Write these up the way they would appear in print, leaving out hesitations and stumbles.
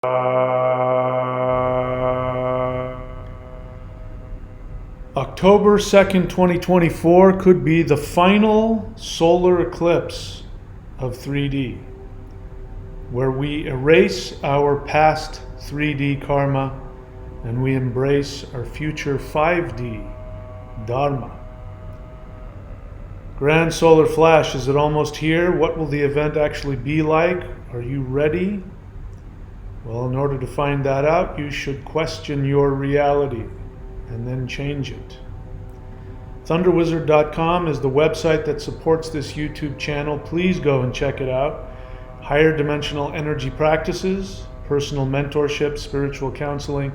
October 2nd, 2024 could be the final solar eclipse of 3D, where we erase our past 3D karma and we embrace our future 5D dharma. Grand solar flash, is it almost here? What will the event actually be like? Are you ready? Well, in order to find that out, you should question your reality and then change it. ThunderWizard.com is the website that supports this YouTube channel. Please go and check it out. Higher dimensional energy practices, personal mentorship, spiritual counseling,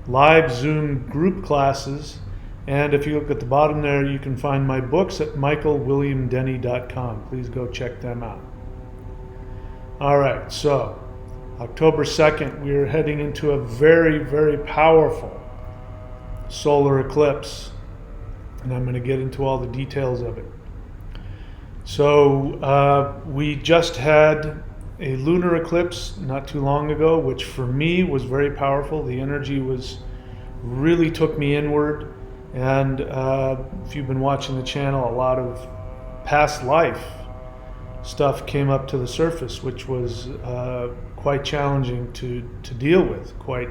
live Zoom group classes, and if you look at the bottom there, you can find my books at michaelwilliamdenny.com. Please go check them out. All right, so October 2nd, we are heading into a very, very powerful solar eclipse, and I'm going to get into all the details of it. So we just had a lunar eclipse not too long ago, which for me was very powerful. The energy really took me inward, and if you've been watching the channel, a lot of past life stuff came up to the surface, which was quite challenging to deal with, quite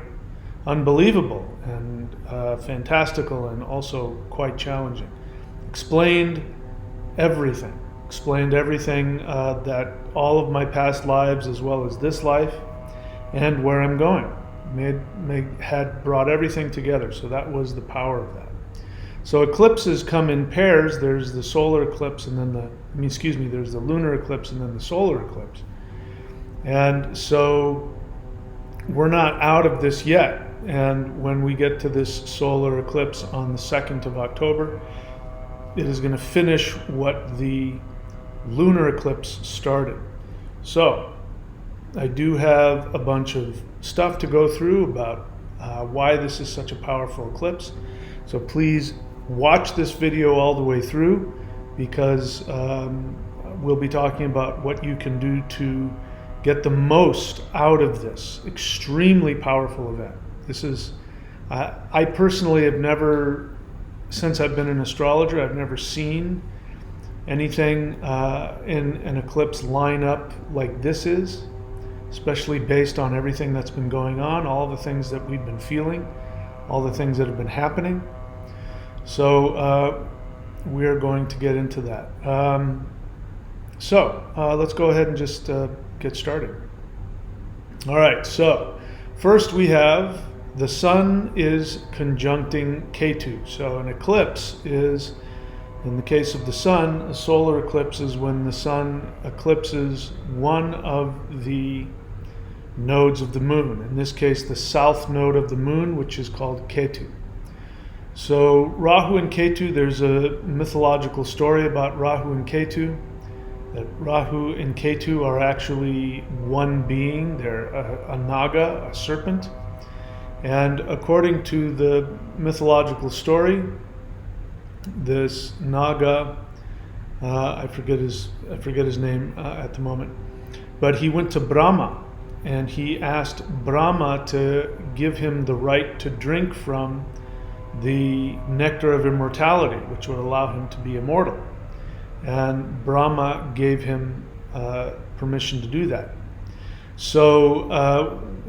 unbelievable and fantastical, and also quite challenging. Explained everything that all of my past lives as well as this life and where I'm going had brought everything together. So that was the power of that. So eclipses come in pairs. There's the solar eclipse and then there's the lunar eclipse and then the solar eclipse. And so we're not out of this yet. And when we get to this solar eclipse on the 2nd of October, it is going to finish what the lunar eclipse started. So I do have a bunch of stuff to go through about why this is such a powerful eclipse. So please watch this video all the way through, because we'll be talking about what you can do to get the most out of this extremely powerful event. This is, I personally have never, since I've been an astrologer, I've never seen anything in an eclipse line up like this is, especially based on everything that's been going on, all the things that we've been feeling, all the things that have been happening. So we're going to get into that. Let's go ahead and just get started. All right, so first we have the sun is conjuncting Ketu. So an eclipse is, in the case of the sun, a solar eclipse is when the sun eclipses one of the nodes of the moon. In this case, the south node of the moon, which is called Ketu. So Rahu and Ketu, there's a mythological story about Rahu and Ketu, that Rahu and Ketu are actually one being. They're a naga, a serpent. And according to the mythological story, this naga, I forget his name at the moment, but he went to Brahma and he asked Brahma to give him the right to drink from the nectar of immortality, which would allow him to be immortal. And Brahma gave him permission to do that. So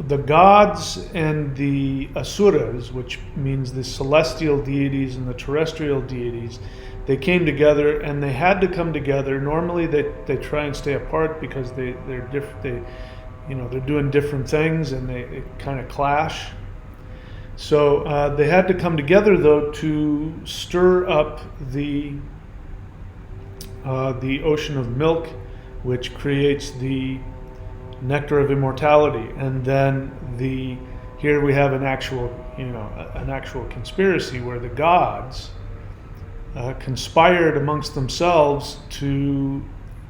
the gods and the asuras, which means the celestial deities and the terrestrial deities, they came together, and they had to come together. Normally they try and stay apart because they're different. They're doing different things, and they kind of clash. So they had to come together, though, to stir up the ocean of milk, which creates the nectar of immortality. And then here we have an actual conspiracy where the gods conspired amongst themselves to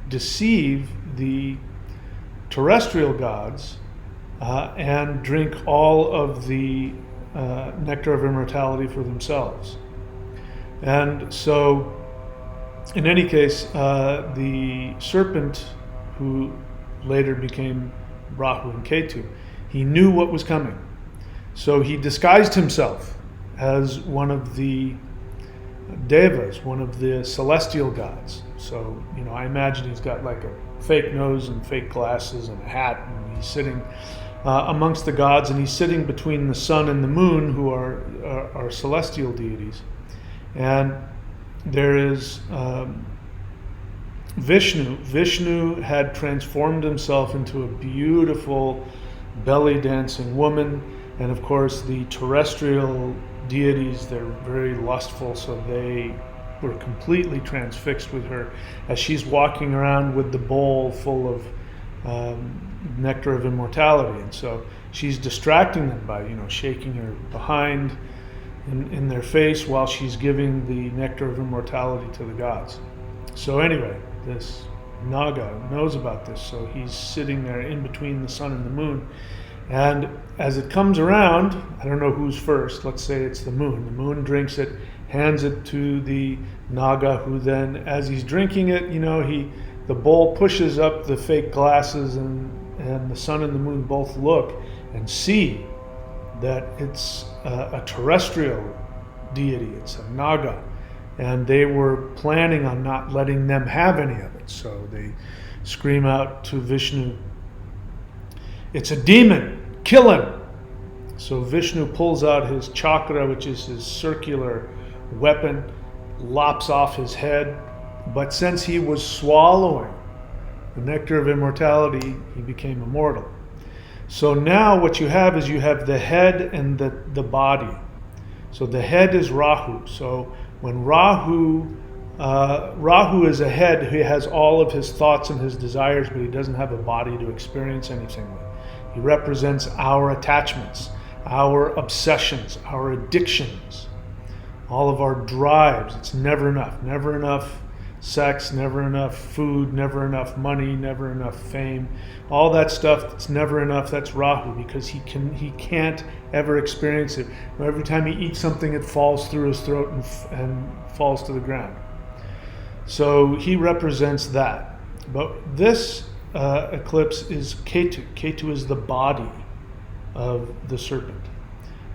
deceive the terrestrial gods and drink all of the nectar of immortality for themselves. And so in any case, the serpent, who later became Rahu and Ketu, He knew what was coming. So he disguised himself as one of the devas, one of the celestial gods. So, I imagine he's got like a fake nose and fake glasses and a hat, and he's sitting amongst the gods, and he's sitting between the sun and the moon, who are celestial deities. And there is Vishnu. Vishnu had transformed himself into a beautiful belly dancing woman, and of course the terrestrial deities, they're very lustful, so they were completely transfixed with her as she's walking around with the bowl full of nectar of immortality. And so she's distracting them by shaking her behind in their face while she's giving the nectar of immortality to the gods. So anyway, this Naga knows about this, so he's sitting there in between the sun and the moon. And as it comes around, I don't know who's first, let's say it's the moon. The moon drinks it, hands it to the Naga, who then, as he's drinking it, the bowl pushes up the fake glasses, and the sun and the moon both look and see that it's a terrestrial deity, it's a Naga. And they were planning on not letting them have any of it. So they scream out to Vishnu, "It's a demon, kill him!" So Vishnu pulls out his chakra, which is his circular weapon, lops off his head. But since he was swallowing the nectar of immortality, he became immortal. So now what you have is you have the head and the body. So the head is Rahu. So when Rahu is a head, he has all of his thoughts and his desires, but he doesn't have a body to experience anything with. He represents our attachments, our obsessions, our addictions, all of our drives. It's never enough sex, never enough food, never enough money, never enough fame. All that stuff that's never enough, that's Rahu, because he can't ever experience it. Every time he eats something, it falls through his throat and falls to the ground. So he represents that. But this eclipse is Ketu. Ketu is the body of the serpent.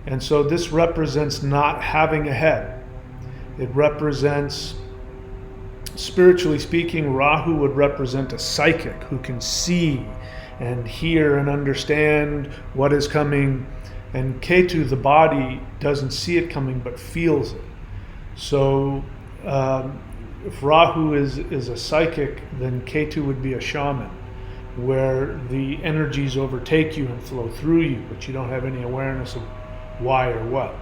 And so this represents not having a head. It represents, spiritually speaking, Rahu would represent a psychic who can see and hear and understand what is coming. And Ketu, the body, doesn't see it coming but feels it. So if Rahu is a psychic, then Ketu would be a shaman, where the energies overtake you and flow through you, but you don't have any awareness of why or what.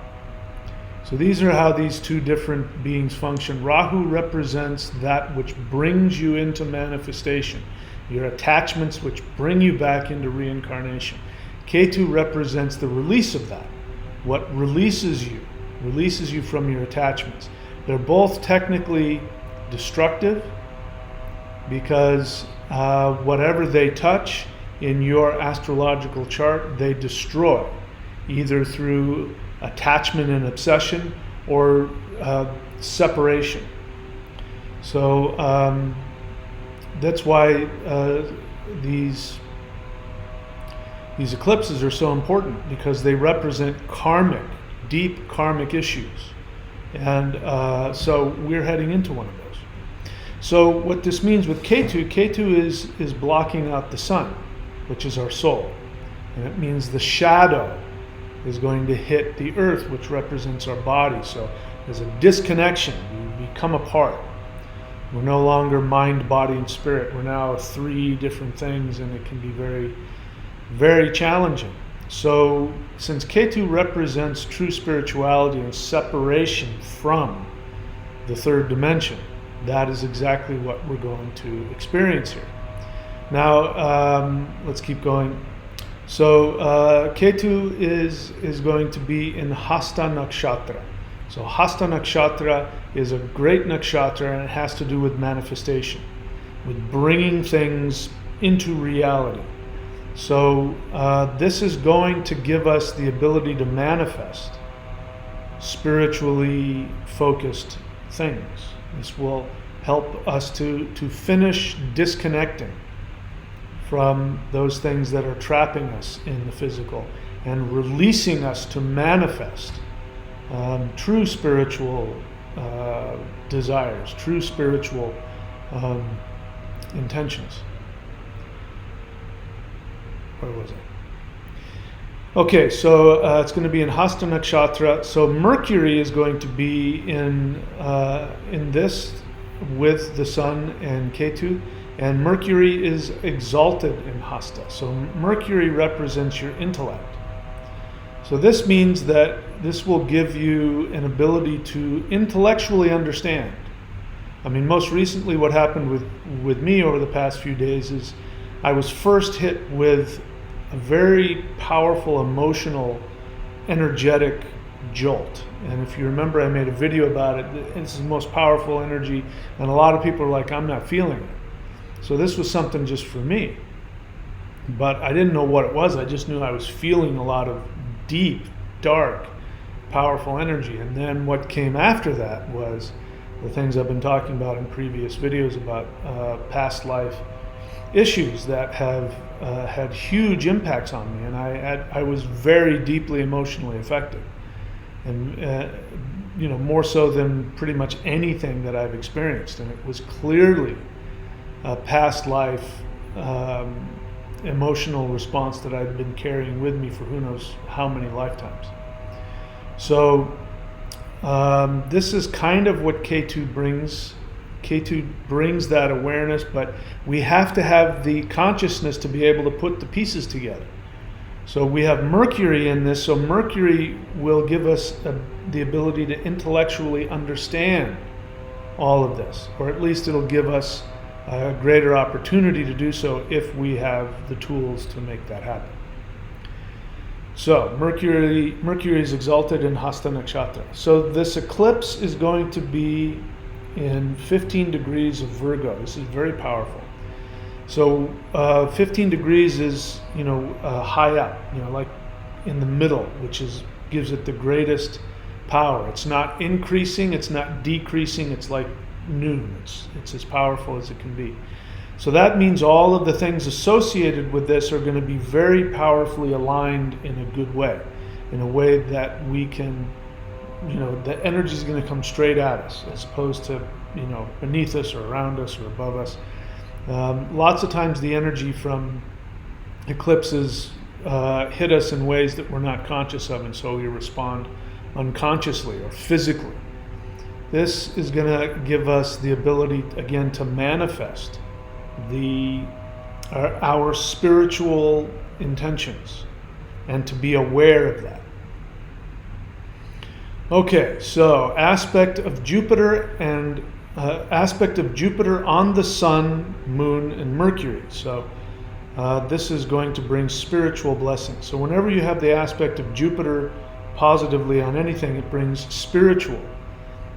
So these are how these two different beings function. Rahu represents that which brings you into manifestation, your attachments which bring you back into reincarnation. Ketu represents the release of that, what releases you from your attachments. They're both technically destructive, because whatever they touch in your astrological chart, they destroy, either through attachment and obsession or separation. So that's why these eclipses are so important, because they represent deep karmic issues. And so we're heading into one of those. So what this means with Ketu is blocking out the sun, which is our soul. And it means the shadow is going to hit the earth, which represents our body. So there's a disconnection. We become apart. We're no longer mind, body, and spirit. We're now three different things, and it can be very, very challenging. So since Ketu represents true spirituality and separation from the third dimension, that is exactly what we're going to experience here. Now, let's keep going. So Ketu is going to be in Hasta Nakshatra. So Hasta Nakshatra is a great nakshatra, and it has to do with manifestation, with bringing things into reality. So this is going to give us the ability to manifest spiritually focused things. This will help us to finish disconnecting from those things that are trapping us in the physical and releasing us to manifest true spiritual desires, true spiritual intentions. Where was I? Okay, so it's going to be in Hasta Nakshatra. So Mercury is going to be in this with the Sun and Ketu, and Mercury is exalted in Hasta. So Mercury represents your intellect. So this means that this will give you an ability to intellectually understand. I mean, most recently what happened with me over the past few days is I was first hit with a very powerful, emotional, energetic jolt. And if you remember, I made a video about it. It's the most powerful energy, and a lot of people are like, I'm not feeling it. So this was something just for me. But I didn't know what it was. I just knew I was feeling a lot of deep, dark, powerful energy. And then what came after that was the things I've been talking about in previous videos about past life issues that have had huge impacts on me, and I was very deeply emotionally affected, and more so than pretty much anything that I've experienced. And it was clearly a past life emotional response that I've been carrying with me for who knows how many lifetimes. So this is kind of what Ketu brings. Ketu brings that awareness, but we have to have the consciousness to be able to put the pieces together. So we have Mercury in this, so Mercury will give us the ability to intellectually understand all of this, or at least it'll give us a greater opportunity to do so if we have the tools to make that happen. So Mercury is exalted in Hasta Nakshatra. So this eclipse is going to be in 15 degrees of Virgo. This is very powerful. So 15 degrees is high up, like in the middle, which gives it the greatest power. It's not increasing, it's not decreasing, it's like noon. It's as powerful as it can be. So that means all of the things associated with this are going to be very powerfully aligned in a good way, in a way that we can, the energy is going to come straight at us as opposed to, beneath us or around us or above us. Lots of times the energy from eclipses hit us in ways that we're not conscious of, and so we respond unconsciously or physically. This is going to give us the ability, again, to manifest our spiritual intentions and to be aware of that. Okay, so aspect of Jupiter on the Sun, Moon, and Mercury. So this is going to bring spiritual blessings. So whenever you have the aspect of Jupiter positively on anything, it brings spiritual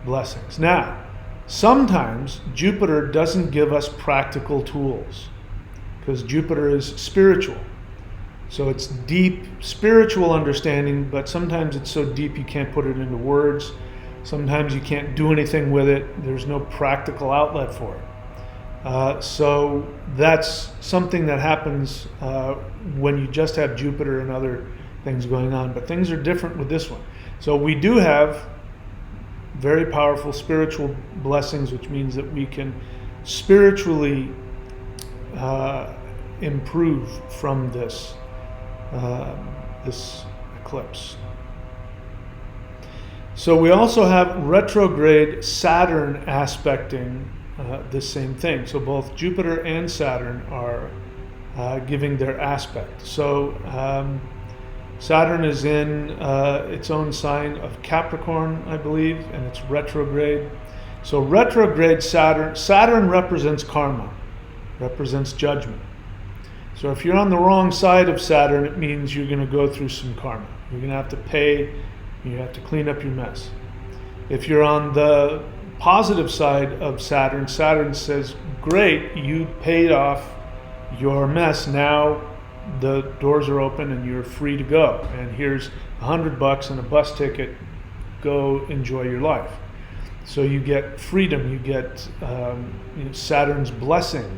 blessings. Now, sometimes Jupiter doesn't give us practical tools because Jupiter is spiritual. So it's deep spiritual understanding, but sometimes it's so deep you can't put it into words. Sometimes you can't do anything with it. There's no practical outlet for it. So that's something that happens when you just have Jupiter and other things going on. But things are different with this one. So we do have very powerful spiritual blessings, which means that we can spiritually improve from this eclipse. So we also have retrograde Saturn aspecting this same thing. So both Jupiter and Saturn are giving their aspect. So Saturn is in its own sign of Capricorn, I believe, and it's retrograde. So retrograde Saturn represents karma, represents judgment. So if you're on the wrong side of Saturn, it means you're going to go through some karma. You're going to have to pay, you have to clean up your mess. If you're on the positive side of Saturn, Saturn says, great, you paid off your mess, now the doors are open and you're free to go. And here's $100 and a bus ticket, go enjoy your life. So you get freedom, you get Saturn's blessing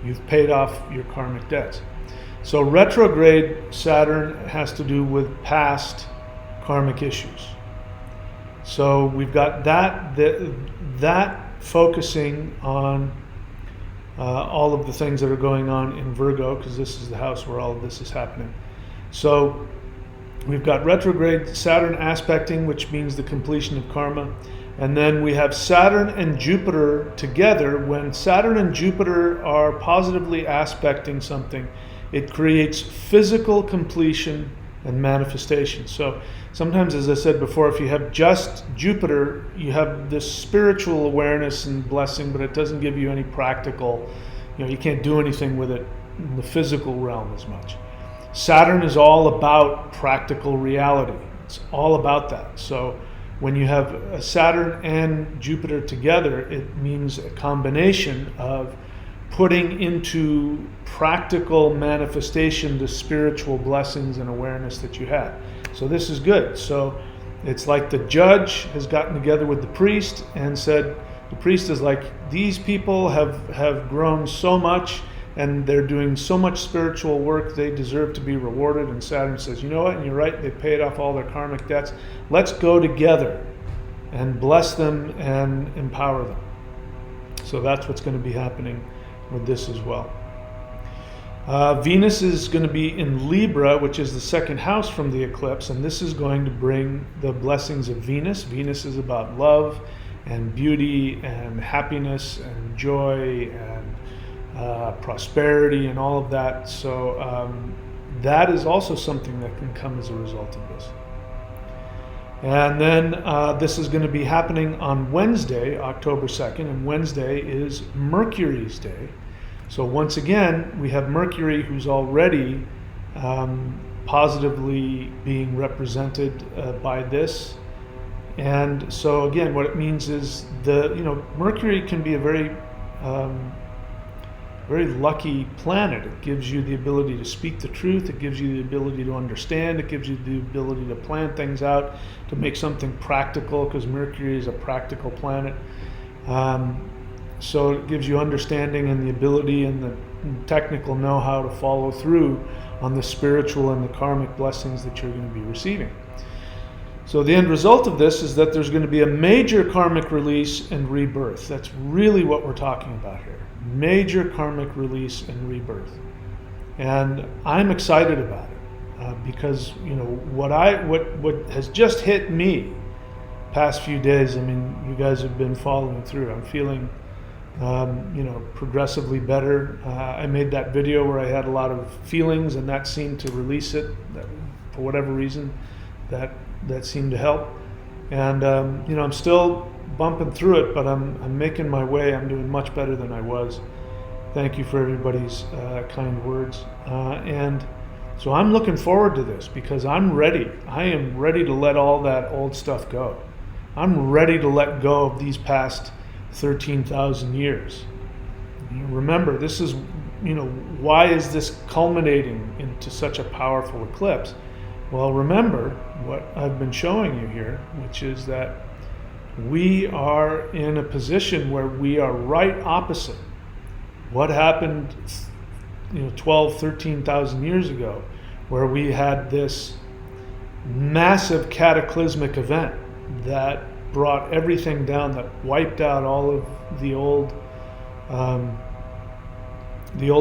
You've paid off your karmic debts. So retrograde Saturn has to do with past karmic issues. So we've got that focusing on all of the things that are going on in Virgo, because this is the house where all of this is happening. So we've got retrograde Saturn aspecting, which means the completion of karma. And then we have Saturn and Jupiter together. When Saturn and Jupiter are positively aspecting something, it creates physical completion and manifestation. So sometimes, as I said before, if you have just Jupiter, you have this spiritual awareness and blessing, but it doesn't give you any practical, you can't do anything with it in the physical realm as much. Saturn is all about practical reality. It's all about that. So when you have a Saturn and Jupiter together, it means a combination of putting into practical manifestation the spiritual blessings and awareness that you have. So this is good. So it's like the judge has gotten together with the priest and said, the priest is like, these people have grown so much and they're doing so much spiritual work, they deserve to be rewarded. And Saturn says, you know what, and you're right, they paid off all their karmic debts. Let's go together and bless them and empower them. So that's what's going to be happening with this as well. Venus is going to be in Libra, which is the second house from the eclipse, and this is going to bring the blessings of Venus. Venus is about love and beauty and happiness and joy and prosperity and all of that. So that is also something that can come as a result of this. And then this is going to be happening on Wednesday, October 2nd, and Wednesday is Mercury's day. So once again, we have Mercury, who's already positively being represented by this. And so again, what it means is Mercury can be a very lucky planet. It gives you the ability to speak the truth. It gives you the ability to understand. It gives you the ability to plan things out, to make something practical, because Mercury is a practical planet. So it gives you understanding and the ability and the technical know-how to follow through on the spiritual and the karmic blessings that you're going to be receiving. So the end result of this is that there's going to be a major karmic release and rebirth. That's really what we're talking about here. Major karmic release and rebirth. And I'm excited about it because what has just hit me past few days, you guys have been following through. I'm feeling progressively better. I made that video where I had a lot of feelings, and that seemed to release it. For whatever reason, that seemed to help. And I'm still bumping through it, but I'm making my way. I'm doing much better than I was. Thank you for everybody's kind words. And so I'm looking forward to this because I'm ready. I am ready to let all that old stuff go. I'm ready to let go of these past 13,000 years. Remember, this is, why is this culminating into such a powerful eclipse? Well, remember what I've been showing you here, which is that we are in a position where we are right opposite what happened 12, 13,000 years ago, where we had this massive cataclysmic event that brought everything down, that wiped out all of the old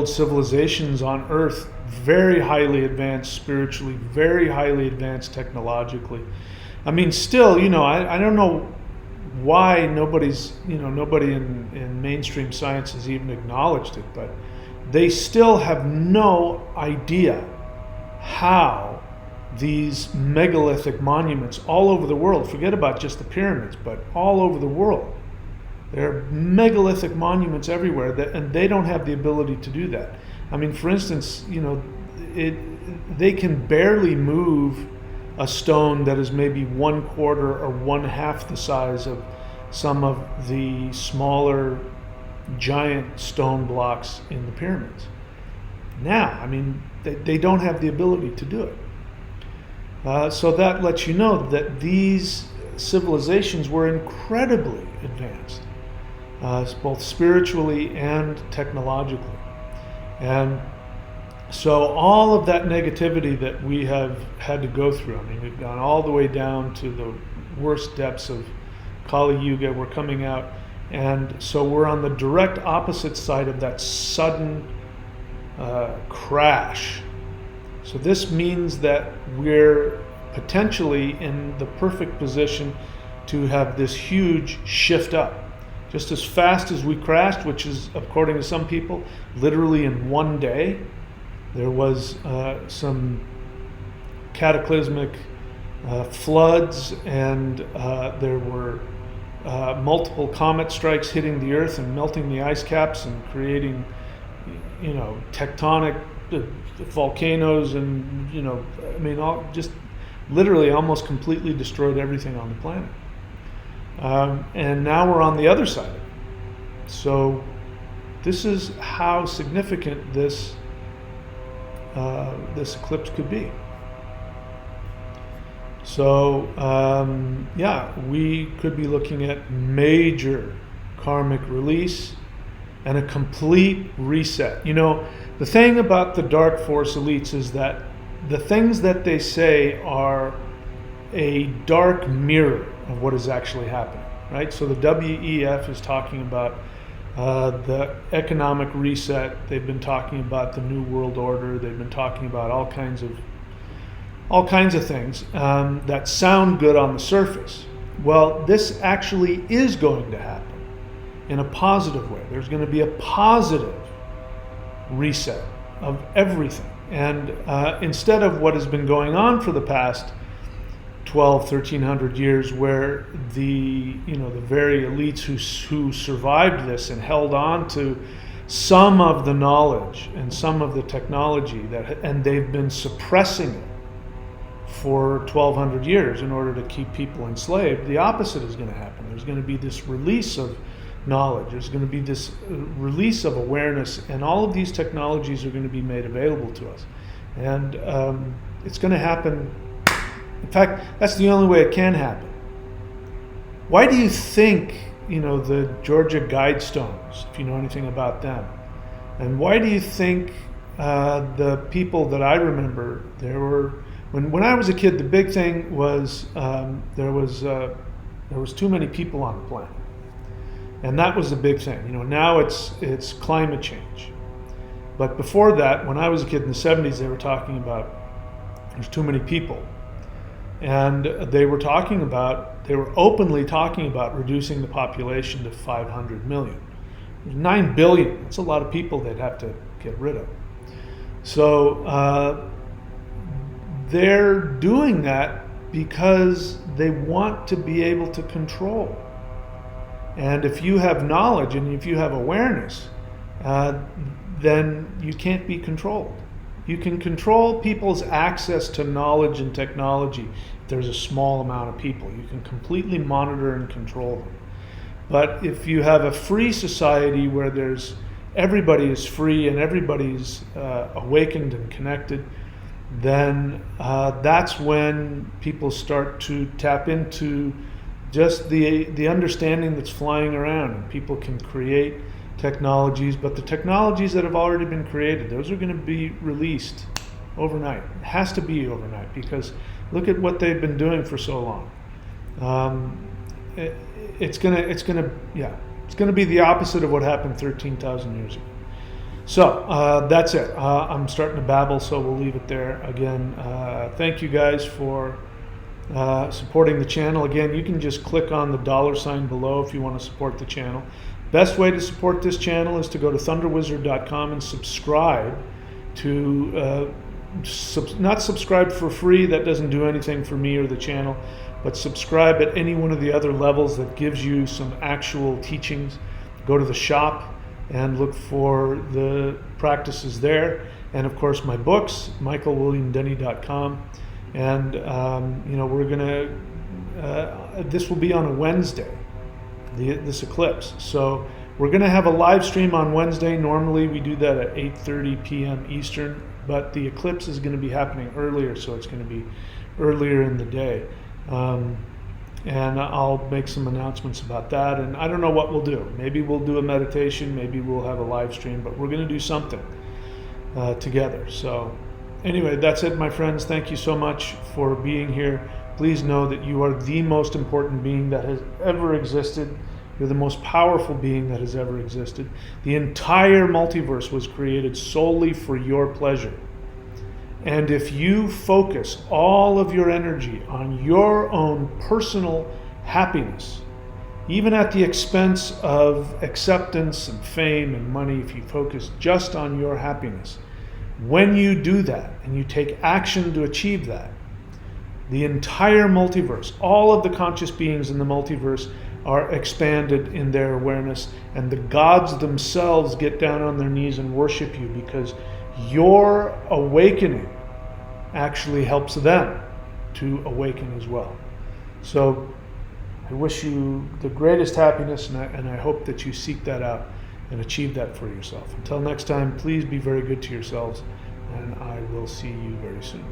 civilizations on Earth, very highly advanced spiritually, very highly advanced technologically. Still, I don't know why nobody in mainstream science has even acknowledged it, but they still have no idea how these megalithic monuments all over the world, forget about just the pyramids, but all over the world, there are megalithic monuments everywhere, and they don't have the ability to do that. For instance, they can barely move a stone that is maybe 1/4 or 1/2 the size of some of the smaller giant stone blocks in the pyramids. Now, they don't have the ability to do it. So that lets you know that these civilizations were incredibly advanced, both spiritually and technologically. And so all of that negativity that we have had to go through, I mean, we've gone all the way down to the worst depths of Kali Yuga. We're coming out, and so we're on the direct opposite side of that sudden crash. So this means that we're potentially in the perfect position to have this huge shift up. Just as fast as we crashed, which is, according to some people, literally in one day, there was some cataclysmic floods, and there were multiple comet strikes hitting the Earth and melting the ice caps and creating, tectonic volcanoes, and I mean, just literally almost completely destroyed everything on the planet. And now we're on the other side of it. So this is how significant this eclipse could be. So we could be looking at major karmic release and a complete reset. The thing about the dark force elites is that the things that they say are a dark mirror of what is actually happening, right? So the WEF is talking about the economic reset. They've been talking about the New World Order. They've been talking about all kinds of things that sound good on the surface. Well, this actually is going to happen in a positive way. There's going to be a positive reset of everything. And instead of what has been going on for the past 1300 years, where the very elites who survived this and held on to some of the knowledge and some of the technology and they've been suppressing it for 1200 years in order to keep people enslaved, the opposite is going to happen. There's going to be this release of knowledge. There's going to be this release of awareness, and all of these technologies are going to be made available to us. And it's going to happen. In fact, that's the only way it can happen. Why do you think, the Georgia Guidestones, if you know anything about them, and why do you think the people that I remember, when I was a kid, the big thing was there was too many people on the planet. And that was the big thing. Now it's climate change. But before that, when I was a kid in the 70s, they were talking about there's too many people. And they were openly talking about reducing the population to 500 million. 9 billion, that's a lot of people they'd have to get rid of. So they're doing that because they want to be able to control. And if you have knowledge and if you have awareness, then you can't be controlled. You can control people's access to knowledge and technology if there's a small amount of people. You can completely monitor and control them. But if you have a free society where everybody is free and everybody's awakened and connected, then that's when people start to tap into just the understanding that's flying around, and people can create technologies. But the technologies that have already been created, those are going to be released overnight. It has to be overnight, because look at what they've been doing for so long. It's going to be the opposite of what happened 13,000 years ago. So that's it. I'm starting to babble, so we'll leave it there. Again, thank you guys for supporting the channel. Again, you can just click on the $sign below if you want to support the channel. Best way to support this channel is to go to thunderwizard.com and subscribe to, not subscribe for free, that doesn't do anything for me or the channel, but subscribe at any one of the other levels that gives you some actual teachings. Go to the shop and look for the practices there. And of course, my books, michaelwilliamdenny.com. And we're gonna, this will be on a Wednesday, this eclipse. So we're gonna have a live stream on Wednesday. Normally we do that at 8:30 p.m. Eastern, but the eclipse is gonna be happening earlier, so it's gonna be earlier in the day. And I'll make some announcements about that. And I don't know what we'll do. Maybe we'll do a meditation, maybe we'll have a live stream, but we're gonna do something. together. So anyway, that's it, my friends. Thank you so much for being here. Please know that you are the most important being that has ever existed. You're the most powerful being that has ever existed. The entire multiverse was created solely for your pleasure. And if you focus all of your energy on your own personal happiness, even at the expense of acceptance and fame and money, if you focus just on your happiness, when you do that and you take action to achieve that, the entire multiverse, all of the conscious beings in the multiverse are expanded in their awareness, and the gods themselves get down on their knees and worship you, because your awakening actually helps them to awaken as well. So I wish you the greatest happiness, and I hope that you seek that out and achieve that for yourself. Until next time, please be very good to yourselves, and I will see you very soon.